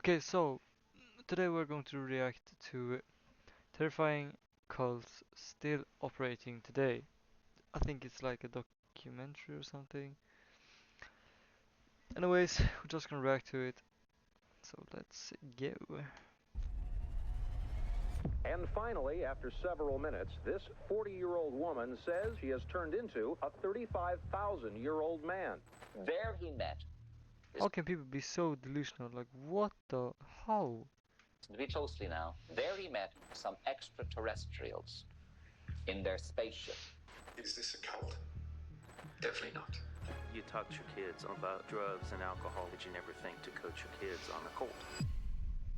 Okay, so today we're going to react to terrifying cults still operating today. I think it's like a documentary or something. Anyways, we're just gonna react to it. So let's go. And finally, after several minutes, this 40-year-old woman says she has turned into a 35,000-year-old man. There he met, How can people be so delusional? Like, what the? How? to be closely now, there he met some extraterrestrials in their spaceship. Is this a cult? Definitely not. You talk to your kids about drugs and alcohol, but you never think to coach your kids on a cult.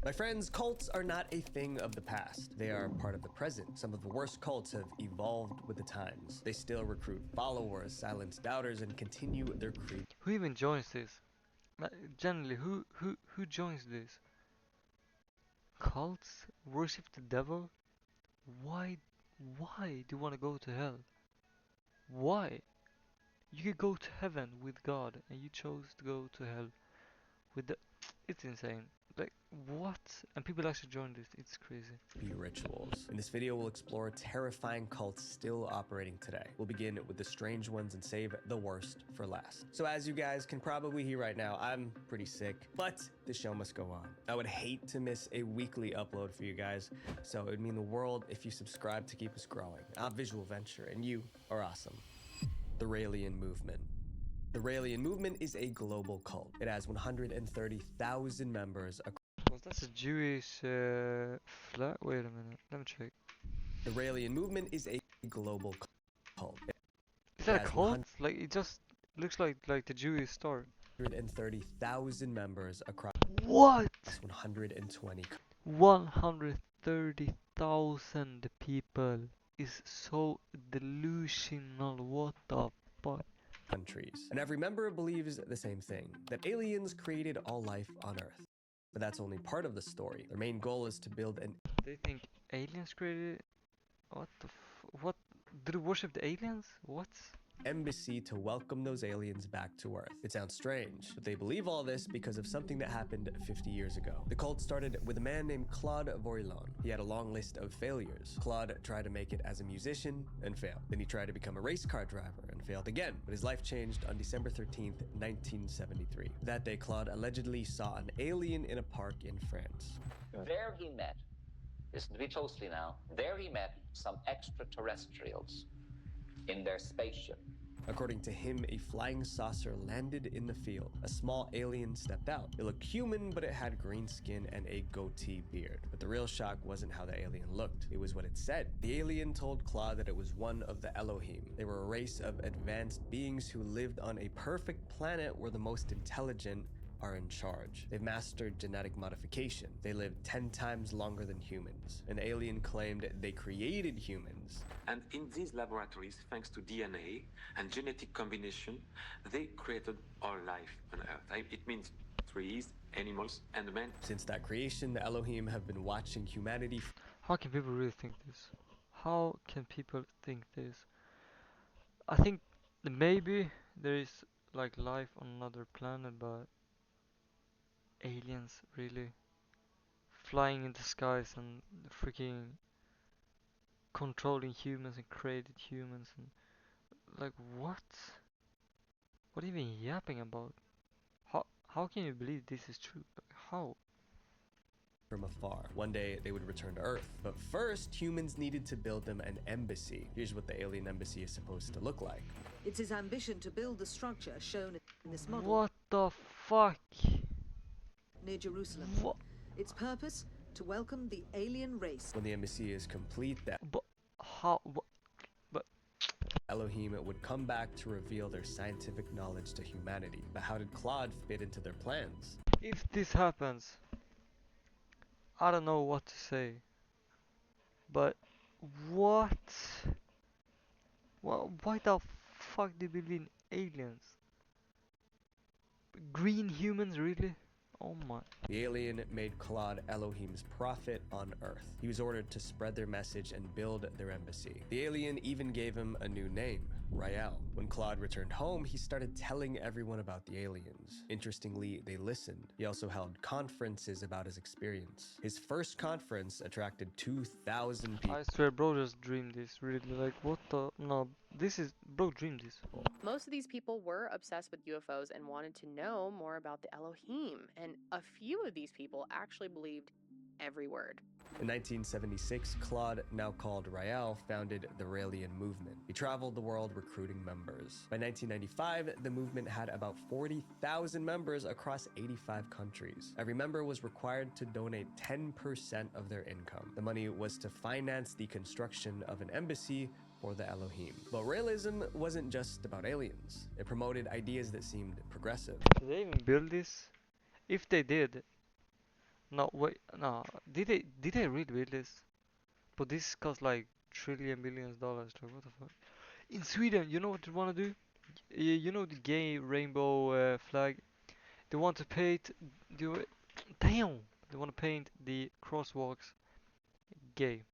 My friends, cults are not a thing of the past. They are part of the present. Some of the worst cults have evolved with the times. They still recruit followers, silence doubters, and continue their creed. Who even joins this? Generally, who joins this? Cults? Worship the devil? Why? Why do you want to go to hell? Why? You could go to heaven with God, and you chose to go to hell with the. It's insane. Like, what? And people actually join this. It's crazy. Rituals. In this video, we'll explore terrifying cults still operating today. We'll begin with the strange ones and save the worst for last. So as you guys can probably hear right now, I'm pretty sick, but the show must go on. I would hate to miss a weekly upload for you guys, so it would mean the world if you subscribe to keep us growing. I'm Visual Venture, and you are awesome. The Raelian Movement. The Raelian Movement is a global cult. It has 130,000 members across. Was that a Jewish flag? Wait a minute. Let me check. The Raelian Movement is a global cult. Is that a has cult? Like, it just looks like the Jewish store. 130,000 members across What? 120 130,000 people is so delusional. What the fuck? countries. And every member believes the same thing, that aliens created all life on Earth. But that's only part of the story. Their main goal is to build an They think aliens created it? What the what? Do they worship the aliens? What? embassy to welcome those aliens back to Earth. It sounds strange, but they believe all this because of something that happened 50 years ago. The cult started with a man named Claude Vorilhon. He had a long list of failures. Claude tried to make it as a musician and failed. Then he tried to become a race car driver and failed again, but his life changed on December 13th, 1973. That day, Claude allegedly saw an alien in a park in France. There he met, listen to me closely now, there he met some extraterrestrials in their spaceship. According to him, a flying saucer landed in the field. A small alien stepped out. It looked human, but it had green skin and a goatee beard. But the real shock wasn't how the alien looked. It was what it said. The alien told Claude that it was one of the Elohim. They were a race of advanced beings who lived on a perfect planet where the most intelligent are in charge. They've mastered genetic modification. They live 10 times longer than humans. An alien claimed they created humans. And in these laboratories, thanks to DNA and genetic combination, they created all life on Earth. It means trees, animals, and man. Since that creation, the Elohim have been watching humanity. How can people really think this? How can people think this? I think maybe there is like life on another planet, but aliens really flying in the skies and freaking controlling humans and created humans and like what? What are you even yapping about? How can you believe this is true? How? From afar. One day they would return to Earth. But first, humans needed to build them an embassy. Here's what the alien embassy is supposed to look like. It's his ambition to build the structure shown in this model What the fuck? near Jerusalem. What? Its purpose? To welcome the alien race. When the embassy is complete, the But how? What? Elohim would come back to reveal their scientific knowledge to humanity. But how did Claude fit into their plans? If this happens, I don't know what to say. But what? Well, why the fuck do you believe in aliens? Green humans, really? Oh my. The alien made Claude Elohim's prophet on Earth. He was ordered to spread their message and build their embassy. The alien even gave him a new name, Rael. When Claude returned home, he started telling everyone about the aliens. Interestingly, they listened. He also held conferences about his experience. His first conference attracted 2,000 people. I swear, bro just dreamed this. Really, like, what the? No, this is. Bro dreamed this. Most of these people were obsessed with UFOs and wanted to know more about the Elohim, and a few of these people actually believed every word. In 1976, Claude, now called Rael, founded the Raelian movement. He traveled the world recruiting members. By 1995, the movement had about 40,000 members across 85 countries. Every member was required to donate 10% of their income. The money was to finance the construction of an embassy for the Elohim. But Raelism wasn't just about aliens. It promoted ideas that seemed progressive. Did they even build this? If they did, no wait, no. Did they really build this? But this cost like trillion billions dollars. Like what the fuck? In Sweden, you know what they wanna do? You know the gay rainbow flag? They want to paint. Do damn. They want to paint the crosswalks gay.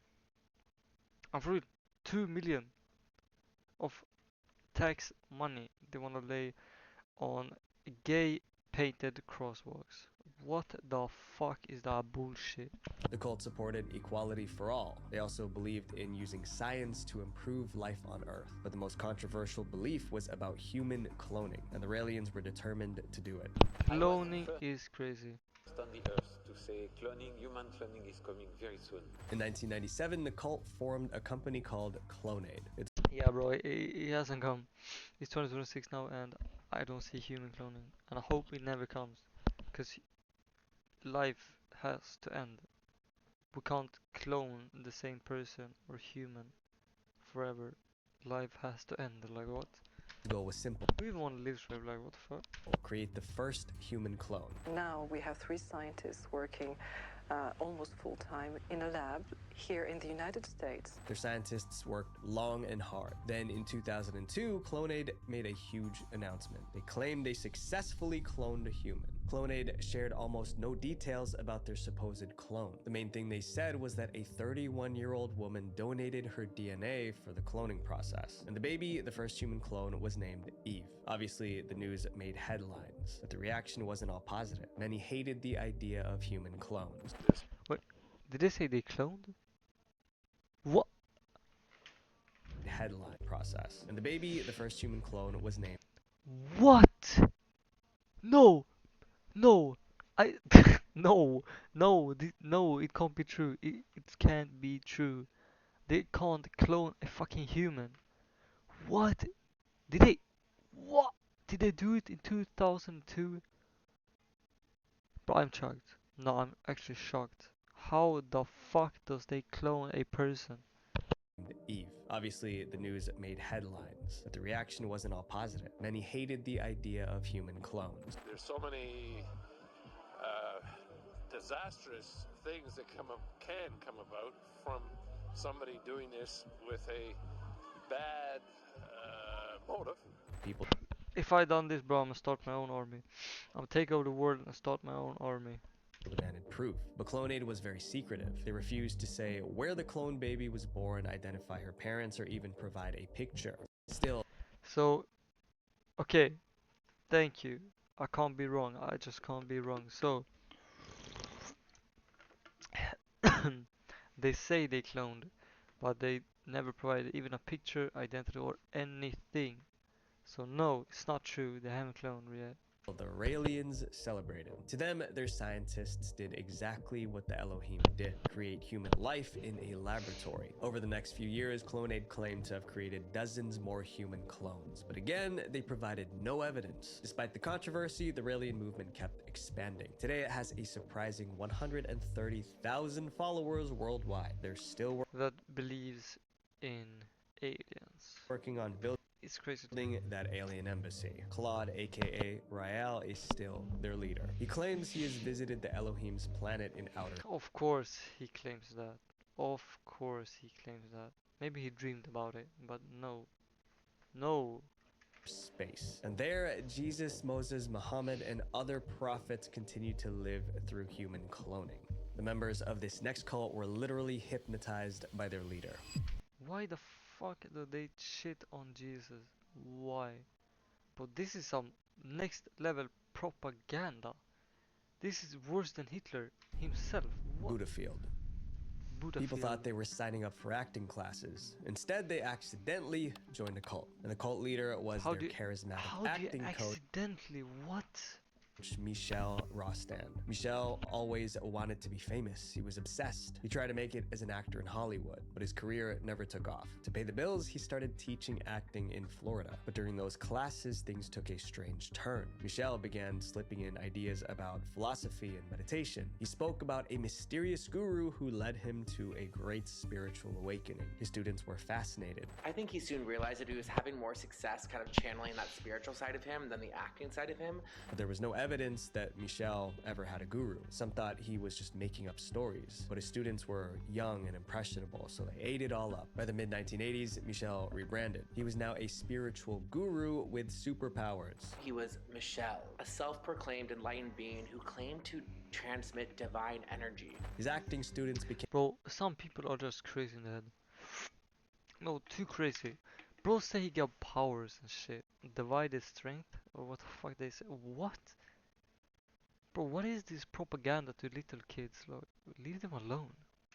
And for real, 2 million of tax money they want to lay on gay painted crosswalks. What the fuck is that bullshit? The cult supported equality for all. They also believed in using science to improve life on Earth. But the most controversial belief was about human cloning, and the Raelians were determined to do it. Cloning is crazy. On the earth to say human cloning is coming very soon. In 1997, the cult formed a company called Clonade. Its Yeah, bro, it hasn't come. It's 2026 now, and I don't see human cloning, and I hope it never comes, because life has to end. We can't clone the same person or human forever. Life has to end. Like what? goal was simple: We even want to live forever. Like what the fuck? create the first human clone. Now we have 3 scientists working almost full-time in a lab here in the United States. Their scientists worked long and hard. Then in 2002, Clonade made a huge announcement. They claimed they successfully cloned a human. Clonade shared almost no details about their supposed clone. The main thing they said was that a 31-year-old woman donated her DNA for the cloning process. And the baby, the first human clone, was named Eve. Obviously, the news made headlines, but the reaction wasn't all positive. Many hated the idea of human clones. What? Did they say they cloned? What? Headline process. And the baby, the first human clone, was named. What? No, no, I no, no, no. It can't be true. It can't be true. They can't clone a fucking human. What? Did they? What? Did they do it in 2002? Bro, I'm shocked. No, I'm actually shocked. How the fuck does they clone a person? Eve. Obviously, the news made headlines, but the reaction wasn't all positive. Many hated the idea of human clones. There's so many disastrous things that can come about from somebody doing this with a bad motive. People If I done this, bro, I'm gonna start my own army. I'm gonna take over the world and start my own army. demanded proof, but Clonade was very secretive. They refused to say where the clone baby was born, identify her parents, or even provide a picture. Still, So, okay, thank you. I can't be wrong. I just can't be wrong. So, they say they cloned, but they never provided even a picture, identity, or anything. So no, it's not true. They haven't cloned yet. the Raelians celebrated. To them, their scientists did exactly what the Elohim did: create human life in a laboratory. Over the next few years, Clonade claimed to have created dozens more human clones, but again, they provided no evidence. Despite the controversy, the Raelian movement kept expanding. Today, it has a surprising 130,000 followers worldwide. They're still That believes in aliens. working on building It's crazy. that alien embassy. Claude, aka Rael, is still their leader. He claims he has visited the Elohim's planet in outer. Of course he claims that. Of course he claims that. Maybe he dreamed about it, but no. No. space. And there, Jesus, Moses, Muhammad, and other prophets continued to live through human cloning. The members of this next cult were literally hypnotized by their leader. Why the fuck do they shit on Jesus? Why? But this is some next level propaganda. This is worse than Hitler himself. What? Buddhafield. People thought they were signing up for acting classes. Instead, they accidentally joined a cult. And the cult leader was their charismatic acting coach. Accidentally? What? Michel Rostand. Michel always wanted to be famous. He was obsessed. He tried to make it as an actor in Hollywood, but his career never took off. To pay the bills, he started teaching acting in Florida. But during those classes, things took a strange turn. Michel began slipping in ideas about philosophy and meditation. He spoke about a mysterious guru who led him to a great spiritual awakening. His students were fascinated. I think he soon realized that he was having more success kind of channeling that spiritual side of him than the acting side of him. But there was no evidence that Michel ever had a guru. Some thought he was just making up stories, but his students were young and impressionable, so they ate it all up. By the mid-1980s, Michel rebranded. He was now a spiritual guru with superpowers. He was Michel, a self-proclaimed enlightened being who claimed to transmit divine energy. His acting students became— Bro, some people are just crazy in the head. No, too crazy. Bro say he got powers and shit. Divided strength? Or what the fuck they say? What? Bro, what is this propaganda to little kids? Like, leave them alone.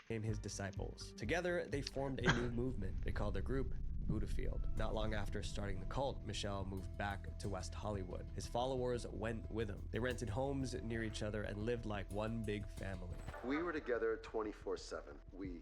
His disciples. Together, they formed a new movement. They called their group Buddhafield. Not long after starting the cult, Michel moved back to West Hollywood. His followers went with him. They rented homes near each other and lived like one big family. We were together 24/7. We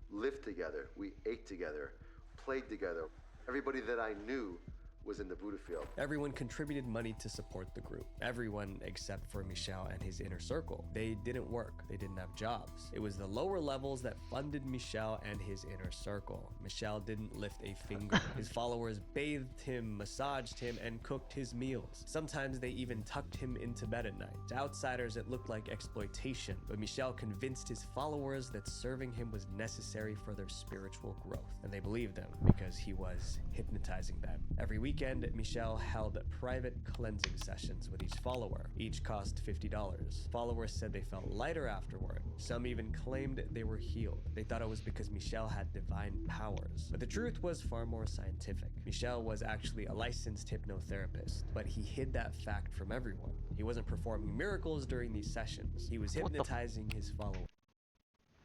lived together. We ate together, played together. Everybody that I knew was in the Buddhafield. Everyone contributed money to support the group. Everyone except for Michel and his inner circle. They didn't work. They didn't have jobs. It was the lower levels that funded Michel and his inner circle. Michel didn't lift a finger. His followers bathed him, massaged him, and cooked his meals. Sometimes they even tucked him into bed at night. To outsiders, it looked like exploitation, but Michel convinced his followers that serving him was necessary for their spiritual growth. And they believed him because he was hypnotizing them. Every weekend, Michel held private cleansing sessions with each follower. Each cost $50. Followers said they felt lighter afterward. Some even claimed they were healed. They thought it was because Michel had divine powers. But the truth was far more scientific. Michel was actually a licensed hypnotherapist, but he hid that fact from everyone. He wasn't performing miracles during these sessions. He was hypnotizing his followers.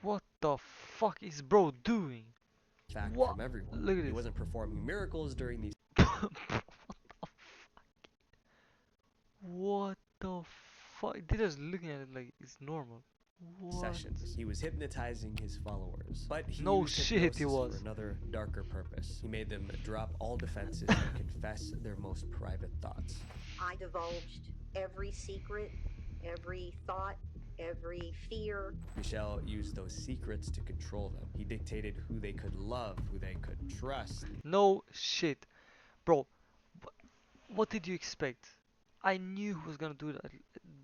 What the fuck is bro doing? Fact What? from everyone. Look at He this. wasn't performing miracles during these What the fuck? They're just looking at it like it's normal. What? sessions. He was hypnotizing his followers. But he No used shit, he hypnosis was. for another darker purpose. He made them drop all defenses and confess their most private thoughts. I divulged every secret, every thought, every fear. Michel used those secrets to control them. He dictated who they could love, who they could trust. No shit. Bro, what did you expect? I knew he was gonna do that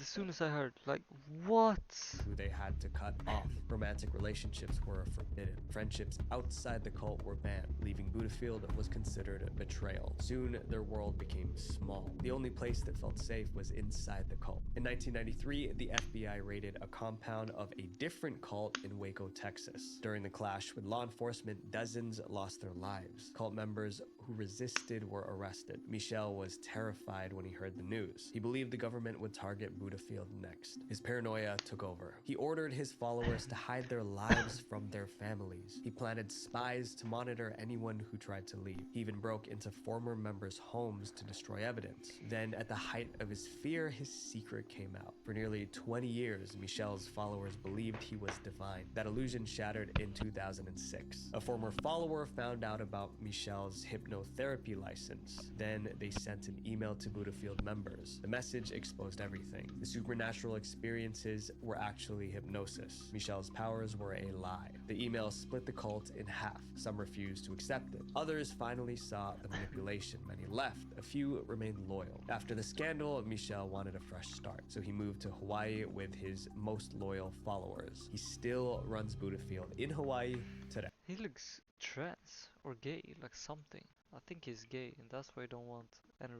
as soon as I heard. Like, what? Who they had to cut off. Romantic relationships were forbidden. Friendships outside the cult were banned. Leaving Buddhafield was considered a betrayal. Soon, their world became small. The only place that felt safe was inside the cult. In 1993, the FBI raided a compound of a different cult in Waco, Texas. During the clash with law enforcement, dozens lost their lives. Cult members who resisted were arrested. Michel was terrified when he heard the news. He believed the government would target Buddhafield next. His paranoia took over. He ordered his followers to hide their lives from their families. He planted spies to monitor anyone who tried to leave. He even broke into former members' homes to destroy evidence. Then, at the height of his fear, his secret came out. For nearly 20 years, Michel's followers believed he was divine. That illusion shattered in 2006. A former follower found out about Michel's hypnotherapy license. Then they sent an email to Buddhafield members. The message exposed everything. The supernatural experiences were actually hypnosis. Michel's powers were a lie. The email split the cult in half. Some refused to accept it. Others finally saw the manipulation. Many left. A few remained loyal. After the scandal, Michel wanted a fresh start, so he moved to Hawaii with his most loyal followers. He still runs Buddhafield in Hawaii today. He looks trans or gay, like something. I think he's gay, and that's why I don't want and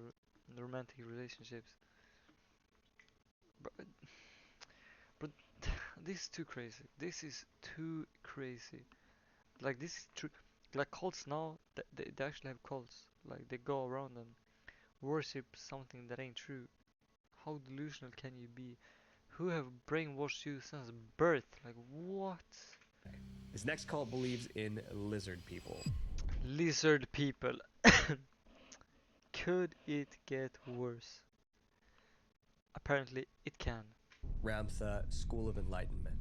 romantic relationships. But, but this is too crazy. This is too crazy. Like this is true. Like cults now, they actually have cults. Like they go around and worship something that ain't true. How delusional can you be? Who have brainwashed you since birth? Like what? This next cult believes in lizard people. Lizard people. Could it get worse? Apparently it can. Ramtha School of Enlightenment.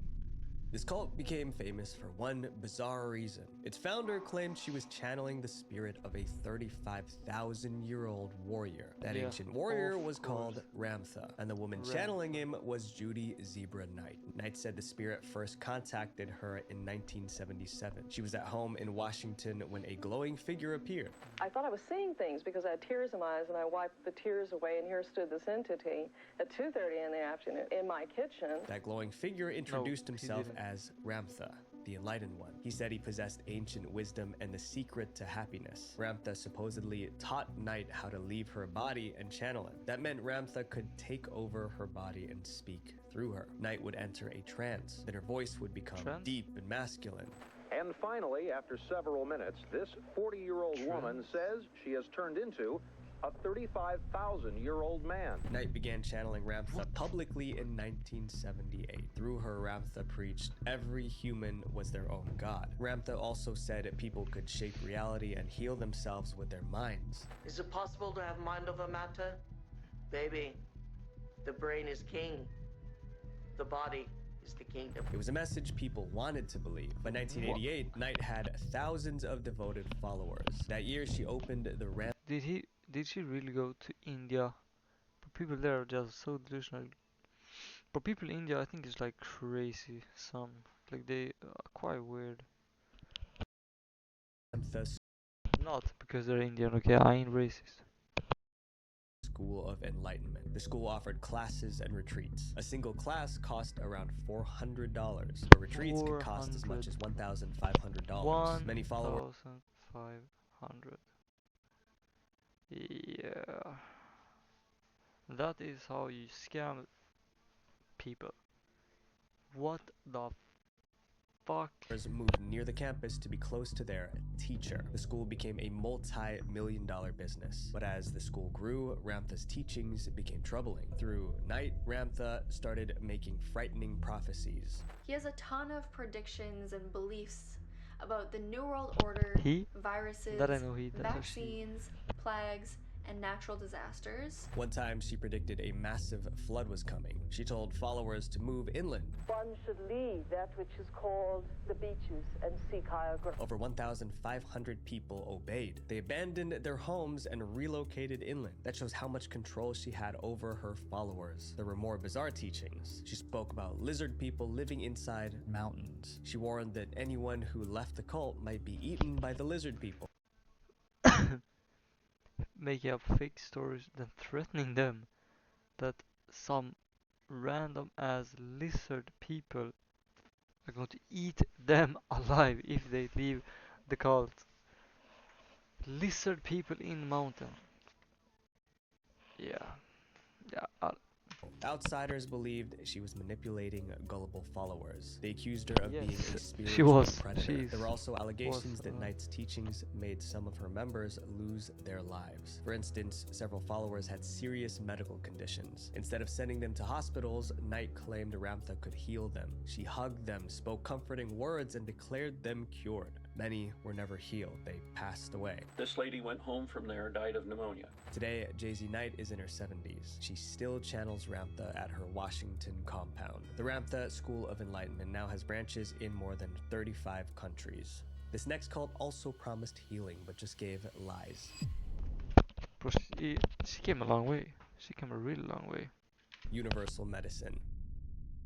This cult became famous for one bizarre reason. Its founder claimed she was channeling the spirit of a 35,000-year-old warrior. That ancient warrior was called Ramtha, and the woman channeling him was Judy Zebra Knight. Knight said the spirit first contacted her in 1977. She was at home in Washington when a glowing figure appeared. I thought I was seeing things because I had tears in my eyes, and I wiped the tears away, and here stood this entity at 2:30 in the afternoon in my kitchen. That glowing figure introduced himself as Ramtha, the Enlightened One. He said he possessed ancient wisdom and the secret to happiness. Ramtha supposedly taught Knight how to leave her body and channel it. That meant Ramtha could take over her body and speak through her. Knight would enter a trance, then her voice would become deep and masculine. And finally, after several minutes, this 40-year-old woman says she has turned into a 35,000-year-old man. Knight began channeling Ramtha publicly in 1978. Through her, Ramtha preached every human was their own god. Ramtha also said people could shape reality and heal themselves with their minds. Is it possible to have mind over matter? Baby, the brain is king. The body is the kingdom. It was a message people wanted to believe. By 1988, Knight had thousands of devoted followers. That year, she opened the Did she really go to India? But people there are just so delusional. But people in India, I think, is like crazy. Like they are quite weird. Not because they're Indian, okay? I ain't racist. School of Enlightenment. The school offered classes and retreats. A single class cost around $400, but retreats could cost as much as $1,500. Many followers. 1,500. Yeah, that is how you scam people. What the fuck? Moved near the campus to be close to their teacher. The school became a multi-million-dollar business. But as the school grew, Ramtha's teachings became troubling. Through Knight, Ramtha started making frightening prophecies. He has a ton of predictions and beliefs about the New World Order, viruses, vaccines, plagues, and natural disasters. One time, she predicted a massive flood was coming. She told followers to move inland. One should leave that which is called the beaches and seek higher ground. Over 1,500 people obeyed. They abandoned their homes and relocated inland. That shows how much control she had over her followers. There were more bizarre teachings. She spoke about lizard people living inside mountains. She warned that anyone who left the cult might be eaten by the lizard people. Making up fake stories, then threatening them that some random ass lizard people are going to eat them alive if they leave the cult. Lizard people in mountain. Yeah. Outsiders believed she was manipulating gullible followers. They accused her of being a spiritual she was. predator. There were also allegations that Knight's teachings made some of her members lose their lives. For instance, several followers had serious medical conditions. Instead of sending them to hospitals, Knight claimed Ramtha could heal them. She hugged them, spoke comforting words, and declared them cured. Many were never healed. They passed away. This lady went home from there, died of pneumonia. Today, Jay-Z Knight is in her 70s. She still channels Ramtha at her Washington compound. The Ramtha School of Enlightenment now has branches in more than 35 countries. This next cult also promised healing, but just gave lies. But she came a long way. She came a really long way. Universal Medicine.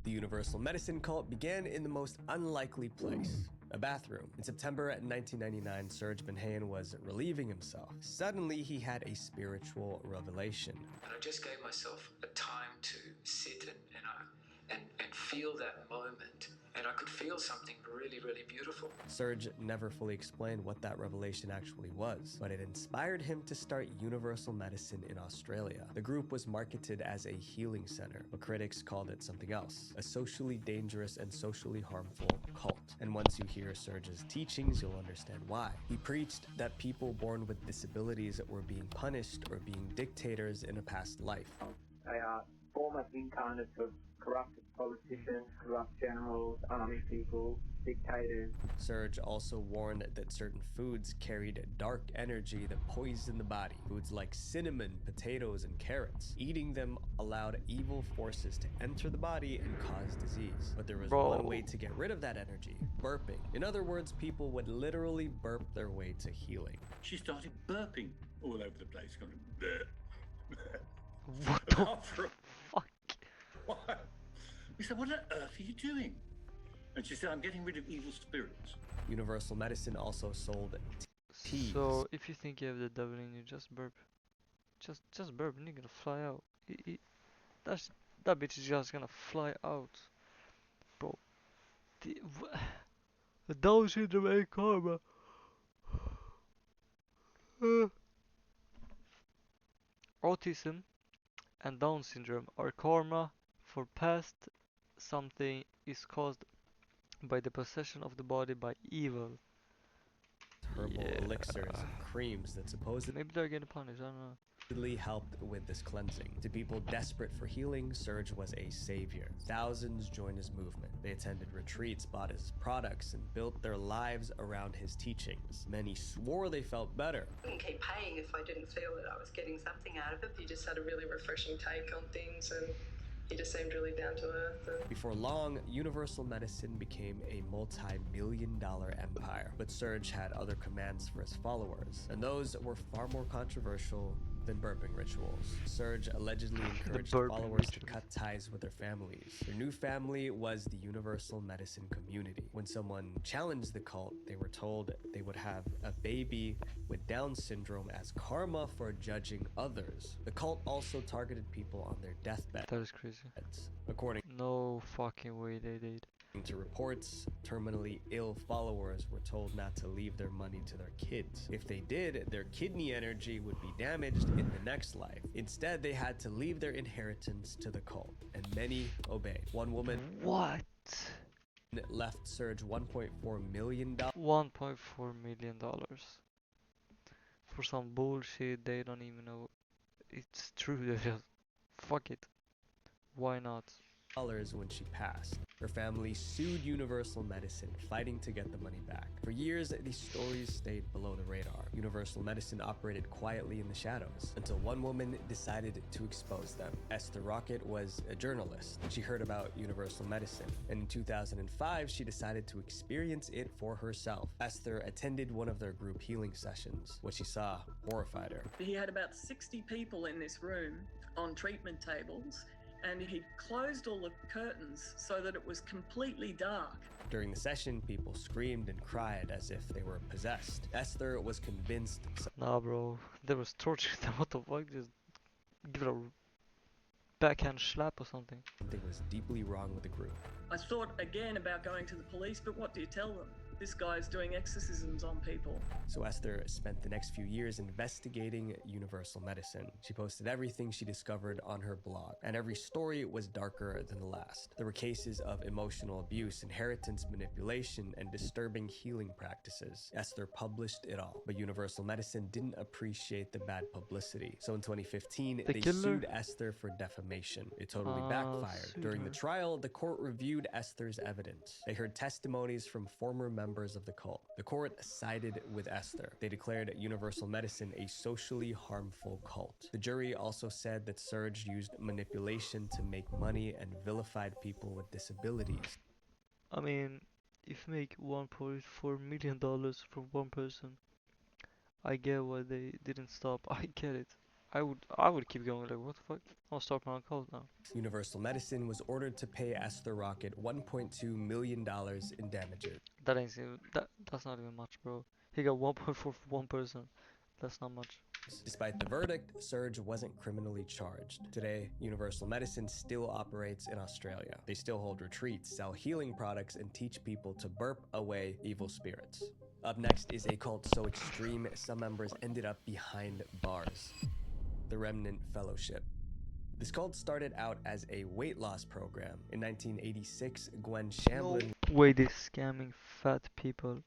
The Universal Medicine cult began in the most unlikely place, a bathroom. In September 1999, Serge Benhayan was relieving himself. Suddenly, he had a spiritual revelation. And I just gave myself a time to sit and feel that moment. And and I could feel something really, really beautiful. Serge never fully explained what that revelation actually was, but it inspired him to start Universal Medicine in Australia. The group was marketed as a healing center, but critics called it something else, a socially dangerous and socially harmful cult. And once you hear Serge's teachings, you'll understand why. He preached that people born with disabilities were being punished or being dictators in a past life. They are former incarnates of corrupt politicians, corrupt generals, army people, dictators. Serge also warned that certain foods carried dark energy that poisoned the body. Foods like cinnamon, potatoes, and carrots. Eating them allowed evil forces to enter the body and cause disease. But there was one way to get rid of that energy: burping. In other words, people would literally burp their way to healing. She started burping all over the place, going bleh. What the fuck? What? We said, what on earth are you doing? And she said, I'm getting rid of evil spirits. Universal Medicine also sold teas. So if you think you have the devil in you, just burp. Just burp and you're gonna fly out. That bitch is just gonna fly out. Bro. The Down syndrome ain't karma. Autism and Down syndrome are karma for past something is caused by the possession of the body by evil. Herbal elixirs and creams that supposedly maybe they're getting punished, I don't know. Helped with this cleansing. To people desperate for healing, Serge was a savior. Thousands joined his movement. They attended retreats, bought his products, and built their lives around his teachings. Many swore they felt better. I wouldn't keep paying if I didn't feel that I was getting something out of it. He just had a really refreshing take on things, and he just seemed really down to earth. Before long, Universal Medicine became a multi-million-dollar empire. But Serge had other commands for his followers, and those were far more controversial than burping rituals. Serge allegedly encouraged followers to cut ties with their families. Their new family was the Universal Medicine community. When someone challenged the cult, they were told they would have a baby with Down syndrome as karma for judging others. The cult also targeted people on their deathbed. That is crazy. According no fucking way they did. To reports, terminally ill followers were told not to leave their money to their kids. If they did, their kidney energy would be damaged in the next life. Instead, they had to leave their inheritance to the cult, and many obeyed. One woman left Serge $1.4 million. $1.4 million for some bullshit they don't even know it's true. They just fuck it. Why not? When she passed. Her family sued Universal Medicine, fighting to get the money back. For years, these stories stayed below the radar. Universal Medicine operated quietly in the shadows until one woman decided to expose them. Esther Rocket was a journalist. She heard about Universal Medicine, and in 2005, she decided to experience it for herself. Esther attended one of their group healing sessions. What she saw horrified her. He had about 60 people in this room on treatment tables, and he closed all the curtains so that it was completely dark. During the session, people screamed and cried as if they were possessed. Esther was convinced. Nah, bro, there was torture. What the fuck? Just give it a backhand slap or something. Something was deeply wrong with the group. I thought again about going to the police, but what do you tell them? This guy's doing exorcisms on people. So Esther spent the next few years investigating Universal Medicine. She posted everything she discovered on her blog, and every story was darker than the last. There were cases of emotional abuse, inheritance manipulation, and disturbing healing practices. Esther published it all, but Universal Medicine didn't appreciate the bad publicity. So in 2015, they sued Esther for defamation. It totally backfired. During the trial, the court reviewed Esther's evidence. They heard testimonies from former members of the cult. The court sided with Esther. They declared Universal Medicine a socially harmful cult. The jury also said that Serge used manipulation to make money and vilified people with disabilities. I mean, if you make $1.4 million from one person, I get why they didn't stop. I get it. I would keep going. Like, what the fuck? I'll start my own cult now. Universal Medicine was ordered to pay Esther Rocket $1.2 million in damages. That ain't even, that's not even much, bro. He got 1.4 for one person. That's not much. Despite the verdict, Serge wasn't criminally charged. Today, Universal Medicine still operates in Australia. They still hold retreats, sell healing products, and teach people to burp away evil spirits. Up next is a cult so extreme, some members ended up behind bars. The Remnant Fellowship. This cult started out as a weight loss program. In 1986, Gwen Shamblin Wait, they're scamming fat people.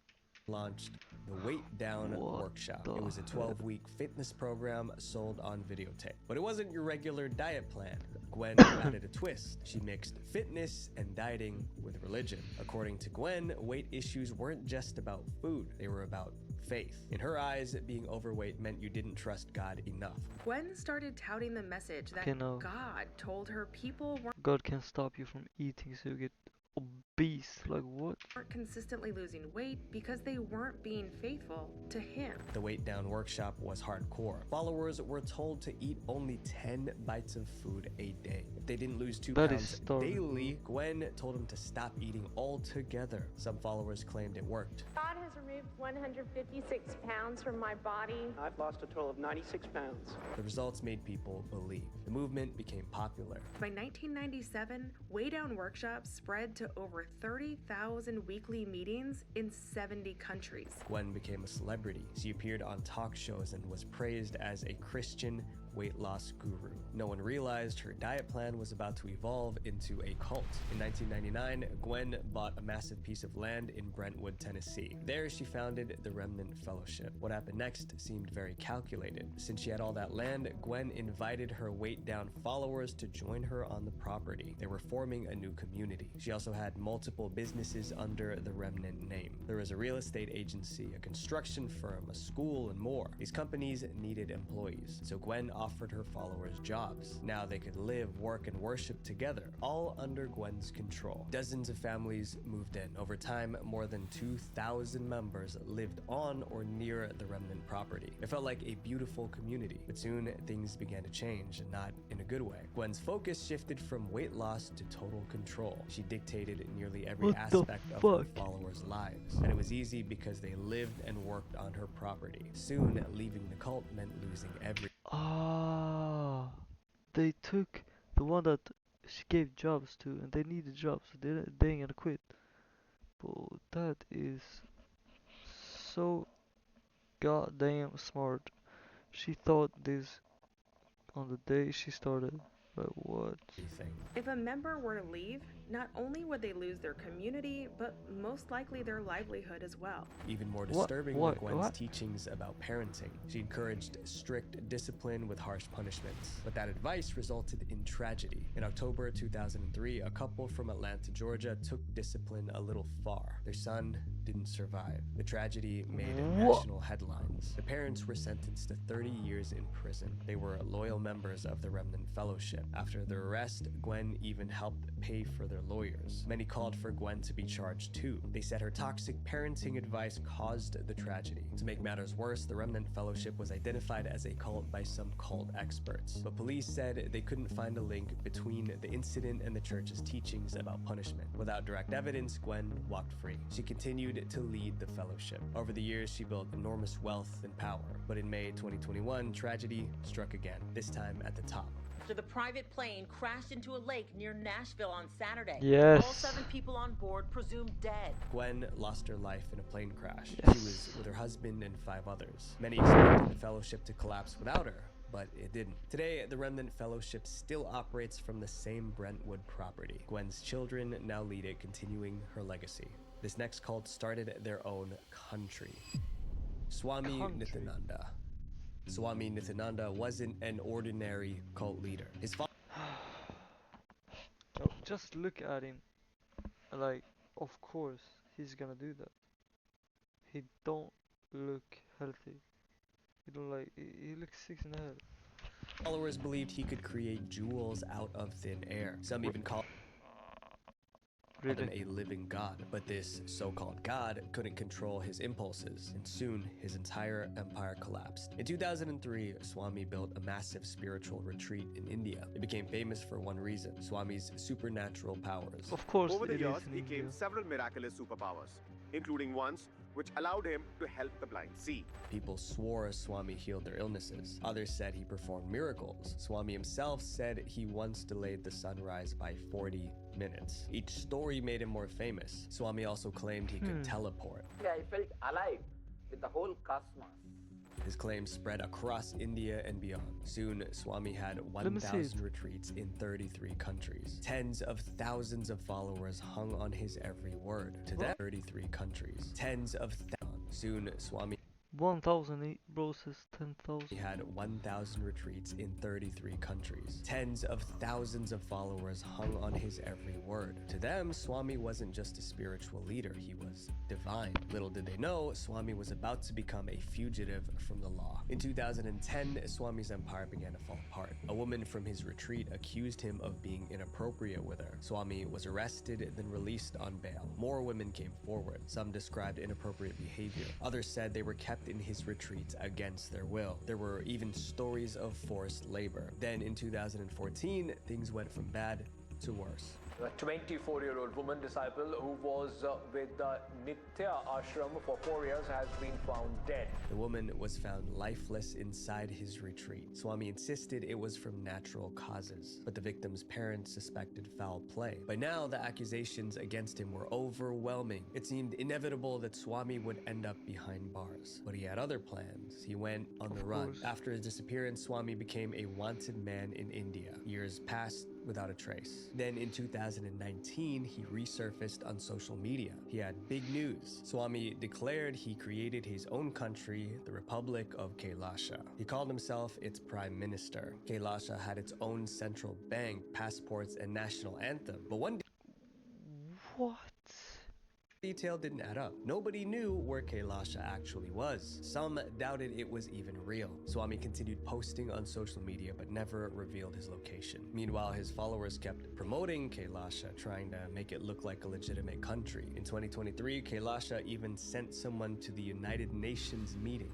Launched the Weight Down Workshop. It was a 12-week fitness program sold on videotape. But it wasn't your regular diet plan. Gwen added a twist. She mixed fitness and dieting with religion. According to Gwen, weight issues weren't just about food. They were about faith. In her eyes, being overweight meant you didn't trust God enough. Gwen started touting the message that God told her people God can stop you from eating so you get obese. Like what? Weren't consistently losing weight because they weren't being faithful to him. The Weight Down Workshop was hardcore. Followers were told to eat only 10 bites of food a day. If they didn't lose 2 pounds daily, Gwen told them to stop eating altogether. Some followers claimed it worked. God has removed 156 pounds from my body. I've lost a total of 96 pounds. The results made people believe. The movement became popular. By 1997, Weight Down Workshops spread to over 30,000 weekly meetings in 70 countries. Gwen became a celebrity. She appeared on talk shows and was praised as a Christian weight loss guru. No one realized her diet plan was about to evolve into a cult. In 1999, Gwen bought a massive piece of land in Brentwood, Tennessee. There she founded the Remnant Fellowship. What happened next seemed very calculated. Since she had all that land, Gwen invited her Weight Down followers to join her on the property. They were forming a new community. She also had multiple businesses under the Remnant name. There was a real estate agency, a construction firm, a school, and more. These companies needed employees, so Gwen offered her followers jobs. Now they could live, work, and worship together, all under Gwen's control. Dozens of families moved in. Over time, more than 2,000 members lived on or near the Remnant property. It felt like a beautiful community, but soon things began to change, and not in a good way. Gwen's focus shifted from weight loss to total control. She dictated nearly every aspect of her followers' lives, and it was easy because they lived and worked on her property. Soon, leaving the cult meant losing everything. They took the one that she gave jobs to, and they needed jobs, so they ain't gonna quit. But that is so goddamn smart. She thought this on the day she started. But what? If a member were to leave, not only would they lose their community, but most likely their livelihood as well. Even more disturbing were Gwen's teachings about parenting. She encouraged strict discipline with harsh punishments, but that advice resulted in tragedy. In October 2003, a couple from Atlanta, Georgia took discipline a little far. Their son didn't survive. The tragedy made national headlines. The parents were sentenced to 30 years in prison. They were loyal members of the Remnant Fellowship. After their arrest, Gwen even helped pay for their lawyers. Many called for Gwen to be charged too. They said her toxic parenting advice caused the tragedy. To make matters worse, the Remnant Fellowship was identified as a cult by some cult experts. But police said they couldn't find a link between the incident and the church's teachings about punishment. Without direct evidence, Gwen walked free. She continued to lead the fellowship. Over the years, she built enormous wealth and power. But in May 2021, tragedy struck again, this time at the top. After the private plane crashed into a lake near Nashville on Saturday. Yes. All 7 people on board presumed dead. Gwen lost her life in a plane crash. Yes. She was with her husband and 5 others. Many expected the fellowship to collapse without her, but it didn't. Today, the Remnant Fellowship still operates from the same Brentwood property. Gwen's children now lead it, continuing her legacy. This next cult started their own country. Swami Nityananda. Swami Nityananda wasn't an ordinary cult leader. His father... Just look at him. Like, of course, he's gonna do that. He don't look healthy. He don't like... He looks sick in the head. Followers believed he could create jewels out of thin air. Some even called him a living god, but this so-called god couldn't control his impulses, and soon his entire empire collapsed. In 2003, Swami built a massive spiritual retreat in India. It became famous for one reason: Swami's supernatural powers. Of course, over the years, he gained several miraculous superpowers, including ones which allowed him to help the blind see. People swore Swami healed their illnesses. Others said he performed miracles. Swami himself said he once delayed the sunrise by 40 minutes. Each story made him more famous. Swami also claimed he could teleport. I felt alive with the whole cosmos. His claims spread across India and beyond. Soon, Swami had 1,000 retreats in 33 countries. Tens of thousands of followers hung on his every word. To them, 33 countries. Tens of thousands. Soon, Swami 1,000 versus 10,000. He had 1,000 retreats in 33 countries. Tens of thousands of followers hung on his every word. To them, Swami wasn't just a spiritual leader, he was divine. Little did they know, Swami was about to become a fugitive from the law. In 2010, Swami's empire began to fall apart. A woman from his retreat accused him of being inappropriate with her. Swami was arrested, then released on bail. More women came forward. Some described inappropriate behavior. Others said they were kept in his retreats against their will. There were even stories of forced labor. Then in 2014, things went from bad to worse. A 24-year-old woman disciple who was with the Nitya ashram for 4 years has been found dead. The woman was found lifeless inside his retreat. Swami insisted it was from natural causes, but the victim's parents suspected foul play. By now, the accusations against him were overwhelming. It seemed inevitable that Swami would end up behind bars, but he had other plans. He went on the run. After his disappearance, Swami became a wanted man in India. Years passed without a trace. Then in 2019, he resurfaced on social media. He had big news. Swami declared he created his own country, the Republic of Kailasha. He called himself its prime minister. Kailasha had its own central bank, passports, and national anthem. But one detail didn't add up. Nobody knew where Kailasha actually was. Some doubted it was even real. Swami continued posting on social media but never revealed his location. Meanwhile, his followers kept promoting Kailasha, trying to make it look like a legitimate country. In 2023, Kailasha even sent someone to the United Nations meeting.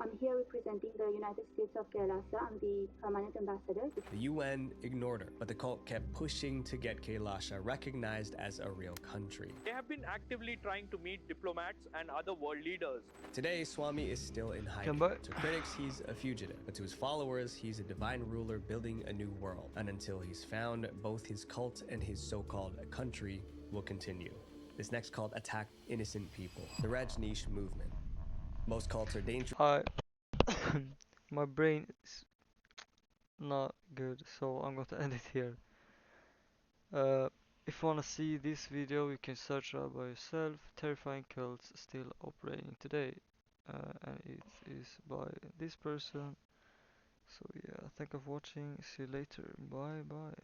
I'm here representing the United States of Kailasha. I'm the permanent ambassador. The UN ignored her, but the cult kept pushing to get Kailasha recognized as a real country. They have been actively trying to meet diplomats and other world leaders. Today, Swami is still in hiding. To critics, he's a fugitive, but to his followers, he's a divine ruler building a new world. And until he's found, both his cult and his so-called country will continue. This next cult attacked innocent people, the Rajneesh movement. Most cults are dangerous. My brain is not good, so I'm going to end it here. If you want to see this video, you can search it up by yourself. Terrifying cults still operating today, and it is by this person. So yeah, thank you for watching. See you later. Bye bye.